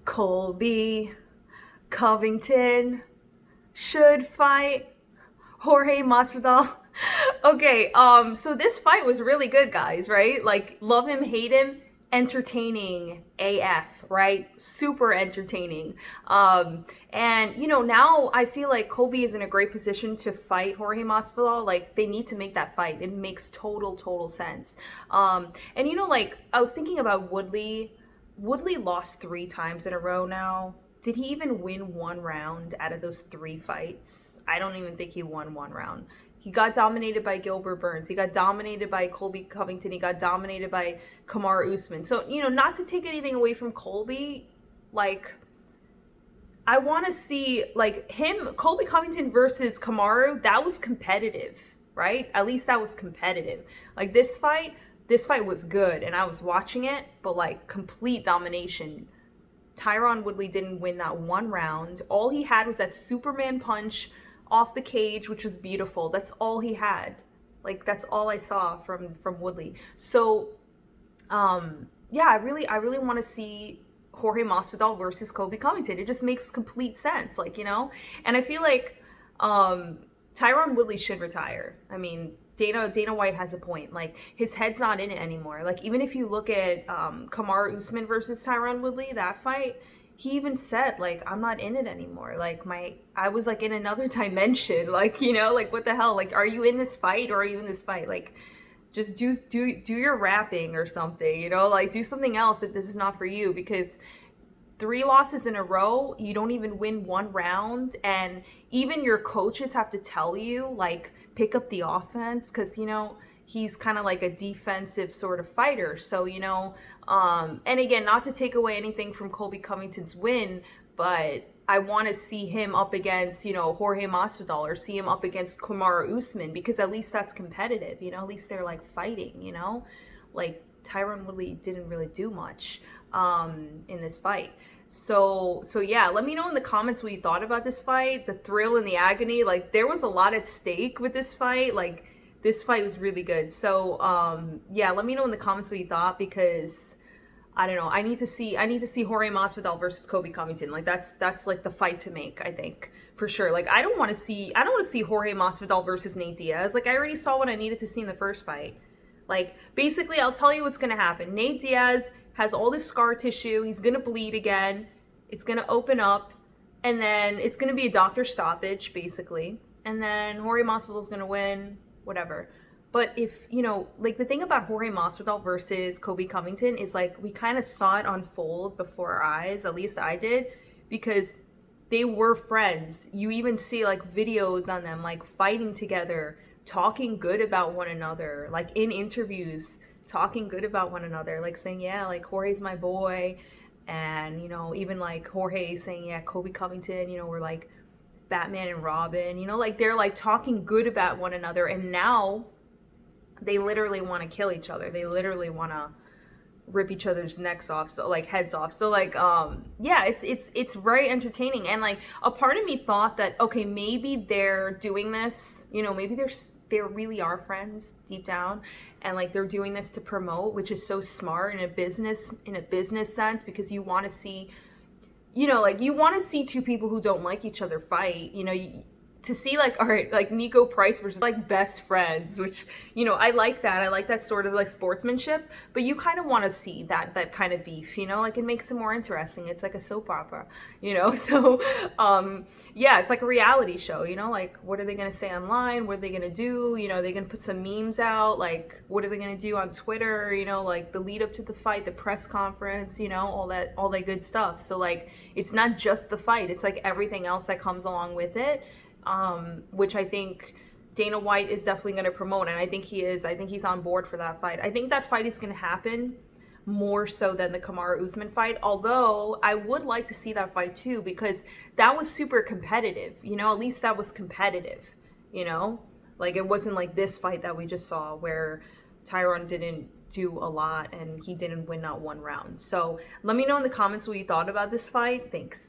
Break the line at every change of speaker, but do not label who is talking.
Colby Covington should fight Jorge Masvidal. Okay, so this fight was really good, guys, right? Like, love him, hate him, entertaining AF, right? Super entertaining. And now I feel like Colby is in a great position to fight Jorge Masvidal. Like, they need to make that fight. It makes total sense. And like, I was thinking about Woodley. Woodley lost 3 times in a row now. Did he even win one round out of those 3 fights? I don't even think he won one round. He got dominated by Gilbert Burns. He got dominated by Colby Covington. He got dominated by Kamaru Usman. So, not to take anything away from Colby, like, I want to see, like, Colby Covington versus Kamaru, that was competitive, right? At least that was competitive. Like, this fight was good, and I was watching it, but, like, complete domination. Tyron Woodley didn't win that one round. All he had was that Superman punch off the cage, which was beautiful. That's all he had. Like, that's all I saw from Woodley. So, yeah, I really want to see Jorge Masvidal versus Colby Covington. It just makes complete sense, like, And I feel like Tyron Woodley should retire. I mean, Dana White has a point. Like, his head's not in it anymore. Like, even if you look at Kamaru Usman versus Tyron Woodley, that fight, he even said, like, I'm not in it anymore. Like, I was, like, in another dimension. Like, like, what the hell? Like, are you in this fight or are you in this fight? Like, just do your rapping or something, Like, do something else if this is not for you, because 3 losses in a row, you don't even win one round, and even your coaches have to tell you, like, pick up the offense, because he's kind of like a defensive sort of fighter. So and again, not to take away anything from Colby Covington's win, but I want to see him up against Jorge Masvidal, or see him up against Kamaru Usman, because at least that's competitive. At least they're, like, fighting. Like, Tyron Woodley didn't really do much in this fight. So yeah, let me know in the comments what you thought about this fight, the thrill and the agony. Like, there was a lot at stake with this fight. Like, this fight was really good. So yeah, let me know in the comments what you thought, because I don't know, I need to see Jorge Masvidal versus Colby Covington. Like, that's like the fight to make, I think, for sure. Like, I don't want to see Jorge Masvidal versus Nate Diaz. Like, I already saw what I needed to see in the first fight. Like, basically, I'll tell you what's going to happen. Nate Diaz has all this scar tissue. He's going to bleed again. It's going to open up. And then it's going to be a doctor stoppage, basically. And then Jorge Masvidal is going to win, whatever. But if, like, the thing about Jorge Masvidal versus Colby Covington is, like, we kind of saw it unfold before our eyes. At least I did. Because they were friends. You even see, like, videos on them, like, fighting together, talking good about one another, like, in interviews, talking good about one another, like, saying, yeah, like, Jorge's my boy. And even, like, Jorge saying, yeah, Colby Covington, we're like Batman and Robin, like, they're, like, talking good about one another. And now they literally want to kill each other. They literally want to rip each other's necks off, so, like, heads off. So, like, yeah, it's very entertaining. And, like, a part of me thought that, okay, maybe they're doing this, maybe they really are friends deep down, and, like, they're doing this to promote, which is so smart in a business sense, because you want to see, like, you want to see 2 people who don't like each other fight. To see, like, all right, like, Nico Price versus, like, best friends, which, I like that. I like that sort of, like, sportsmanship, but you kind of want to see that kind of beef, like, it makes it more interesting. It's like a soap opera, so, yeah, it's like a reality show, like, what are they going to say online? What are they going to do? They're going to put some memes out, like, what are they going to do on Twitter? Like, the lead up to the fight, the press conference, all that good stuff. So, like, it's not just the fight, it's, like, everything else that comes along with it. Which I think Dana White is definitely going to promote, and I think he is. I think he's on board for that fight. I think that fight is going to happen more so than the Kamaru Usman fight, although I would like to see that fight too, because that was super competitive, at least that was competitive, like, it wasn't like this fight that we just saw where Tyron didn't do a lot and he didn't win not one round. So let me know in the comments what you thought about this fight. Thanks.